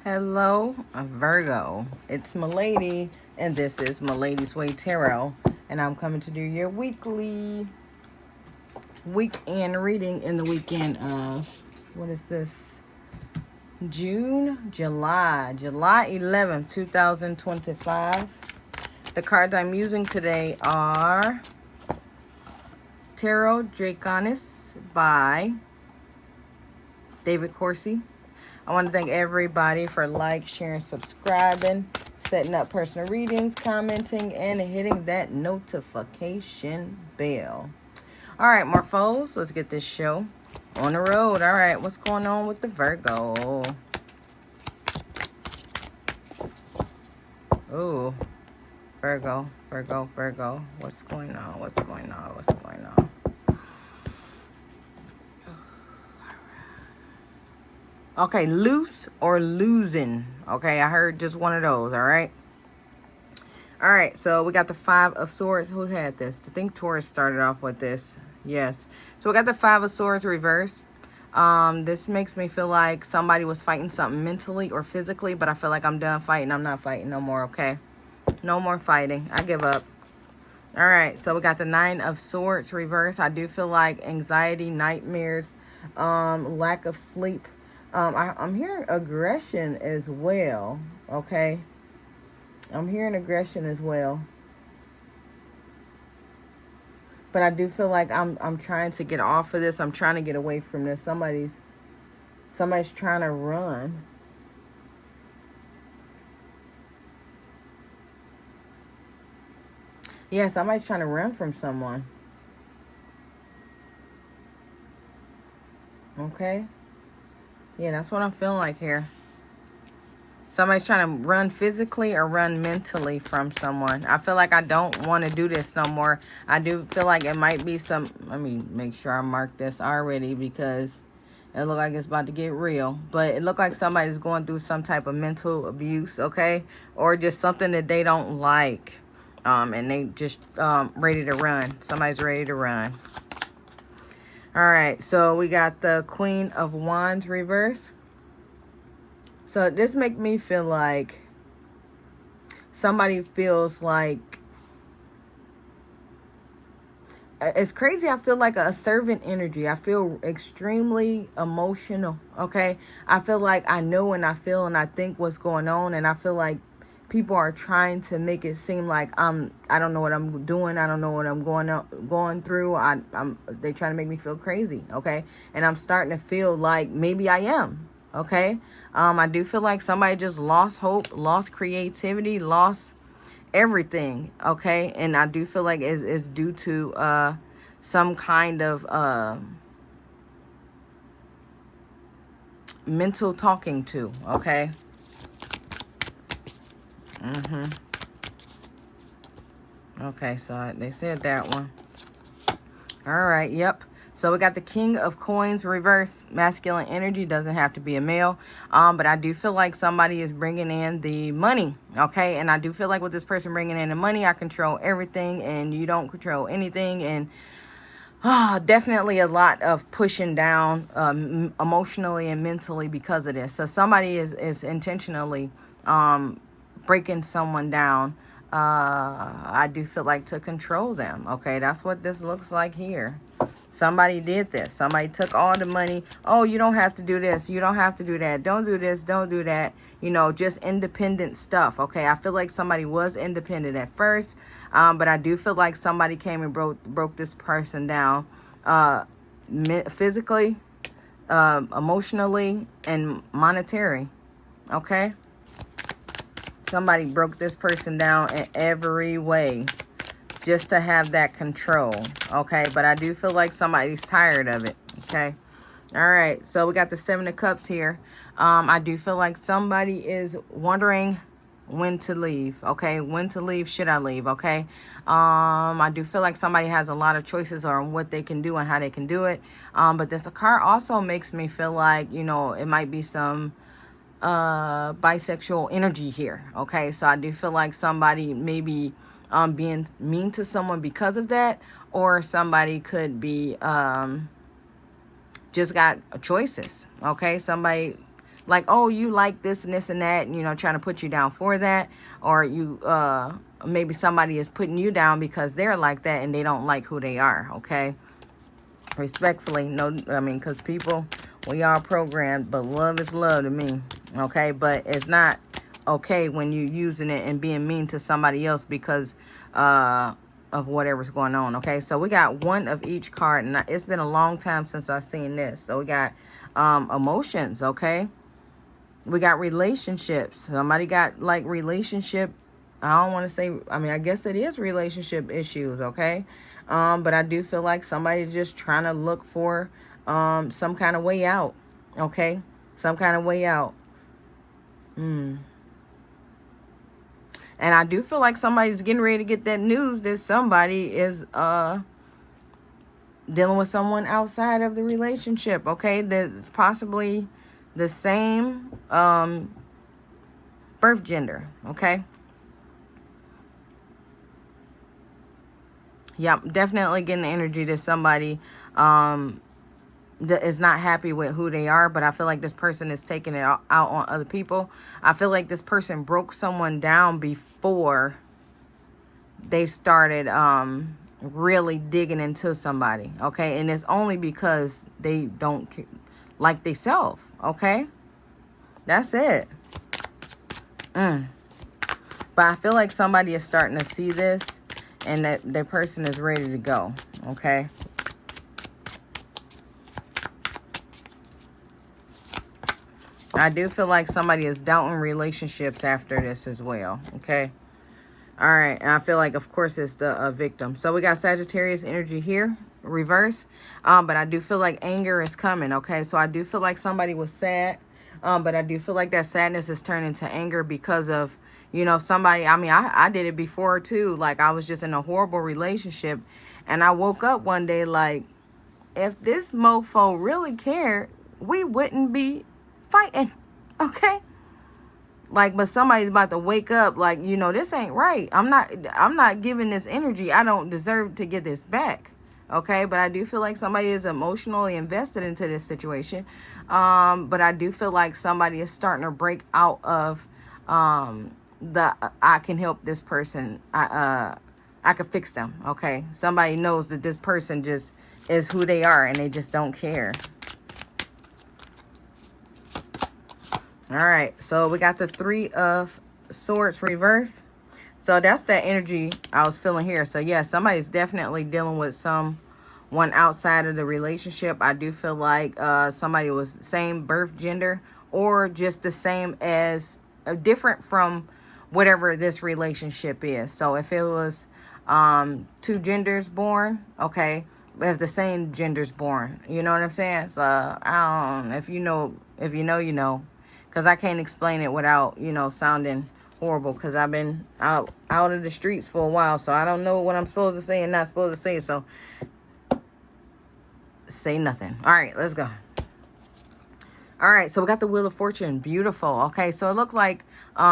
Hello, Virgo. It's Milady, and this is Malady's Way Tarot, and I'm coming to do your weekend reading in the weekend of, what is this? July 11th, 2025. The cards I'm using today are Tarot Draconis by David Corsi. I want to thank everybody for sharing, subscribing, setting up personal readings, commenting, and hitting that notification bell. All right, Morphos, let's get this show on the road. All right, what's going on with the Virgo? Ooh, Virgo. What's going on? Okay, loose or losing. Okay, I heard just one of those, all right? All right, so we got the Five of Swords. Who had this? I think Taurus started off with this. Yes. So we got the Five of Swords reversed. This makes me feel like somebody was fighting something mentally or physically, but I feel like I'm done fighting. I'm not fighting no more, okay? No more fighting. I give up. All right, so we got the Nine of Swords reversed. I do feel like anxiety, nightmares, lack of sleep. I'm hearing aggression as well, okay? I'm hearing aggression as well. But I do feel like I'm trying to get off of this. I'm trying to get away from this. Somebody's trying to run. Yeah, somebody's trying to run from someone. Okay? Yeah, that's what I'm feeling like here. Somebody's trying to run physically or run mentally from someone. I feel like I don't want to do this no more. I do feel like it might be some... Let me make sure I mark this already because it looks like it's about to get real. But it looks like somebody's going through some type of mental abuse, okay? Or just something that they don't like. And they just ready to run. Somebody's ready to run. All right, so we got the Queen of Wands reverse. So this make me feel like somebody feels like, it's crazy. I feel like a servant energy. I feel extremely emotional, okay? I feel like I know and I feel and I think what's going on, and I feel like people are trying to make it seem like I don't know what I'm doing. I don't know what I'm going through. They trying to make me feel crazy, okay? And I'm starting to feel like maybe I am, okay? I do feel like somebody just lost hope, lost creativity, lost everything, okay? And I do feel like it's due to some kind of mental talking to, okay? Okay, so they said that one. All right, yep. So we got the King of Coins reverse. Masculine energy, doesn't have to be a male. But I do feel like somebody is bringing in the money, okay? And I do feel like with this person bringing in the money, I control everything and you don't control anything. And definitely a lot of pushing down emotionally and mentally because of this. So somebody is intentionally breaking someone down. I do feel like to control them. Okay, that's what this looks like here. Somebody did this. Somebody took all the money. Oh, you don't have to do this. You don't have to do that. Don't do this. Don't do that. You know, just independent stuff. Okay, I feel like somebody was independent at first. But I do feel like somebody came and broke this person down physically, emotionally, and monetary. Okay? Somebody broke this person down in every way just to have that control, okay? But I do feel like somebody's tired of it, okay? All right, so we got the Seven of Cups here. I do feel like somebody is wondering when to leave, okay? When to leave, should I leave, okay? I do feel like somebody has a lot of choices on what they can do and how they can do it. But this card also makes me feel like, you know, it might be some bisexual energy here, okay? So I do feel like somebody maybe being mean to someone because of that, or somebody could be just got choices, okay? Somebody like, oh, you like this and this and that, and, you know, trying to put you down for that. Or you, maybe somebody is putting you down because they're like that and they don't like who they are, okay? Respectfully, no, I mean, because people, we are programmed, but love is love to me, okay? But it's not okay when you're using it and being mean to somebody else because of whatever's going on, okay? So we got one of each card, and it's been a long time since I've seen this. So we got emotions, okay? We got relationships. Somebody got, like, relationship, I don't want to say, I mean, I guess it is relationship issues, okay? But I do feel like somebody's just trying to look for some kind of way out, okay? Some kind of way out. And I do feel like somebody's getting ready to get that news that somebody is dealing with someone outside of the relationship, okay? That's possibly the same birth gender, okay? Yep, definitely getting the energy that somebody that is not happy with who they are, but I feel like this person is taking it out on other people. I feel like this person broke someone down before they started really digging into somebody, okay? And it's only because they don't like themselves, okay? That's it. But I feel like somebody is starting to see this and that their person is ready to go, okay? I do feel like somebody is doubting relationships after this as well, okay? All right, and I feel like, of course, it's the victim. So we got Sagittarius energy here, reverse. But I do feel like anger is coming, okay? So I do feel like somebody was sad, but I do feel like that sadness is turning into anger because of, you know, somebody, I mean, I did it before too. Like, I was just in a horrible relationship, and I woke up one day like, if this mofo really cared, we wouldn't be fighting, okay? Like, but somebody's about to wake up like, you know, this ain't right. I'm not giving this energy. I don't deserve to get this back, okay? But I do feel like somebody is emotionally invested into this situation. But I do feel like somebody is starting to break out of the I can help this person. I can fix them, okay? Somebody knows that this person just is who they are and they just don't care. All right, so we got the Three of Swords reverse. So that's that energy I was feeling here. So yeah, somebody's definitely dealing with someone outside of the relationship. I do feel like somebody was same birth gender or just the same as different from whatever this relationship is. So if it was two genders born, okay, if the same gender's born, you know what I'm saying? So I don't, if you know, you know. Because I can't explain it without, you know, sounding horrible. Because I've been out of the streets for a while. So I don't know what I'm supposed to say and not supposed to say. So say nothing. All right, let's go. All right, so we got the Wheel of Fortune. Beautiful. Okay, so it looked like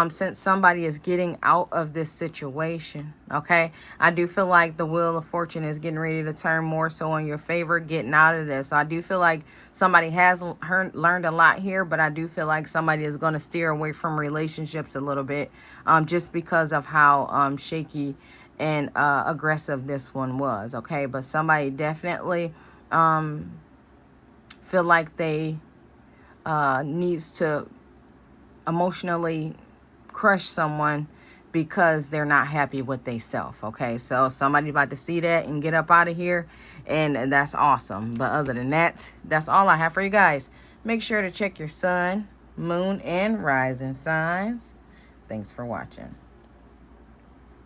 since somebody is getting out of this situation, okay, I do feel like the Wheel of Fortune is getting ready to turn more so in your favor, getting out of this. So I do feel like somebody has learned a lot here, but I do feel like somebody is going to steer away from relationships a little bit just because of how shaky and aggressive this one was, okay? But somebody definitely feel like they needs to emotionally crush someone because they're not happy with themselves, okay? So somebody about to see that and get up out of here, and that's awesome. But other than that, that's all I have for you guys. Make sure to check your sun, moon, and rising signs. Thanks for watching.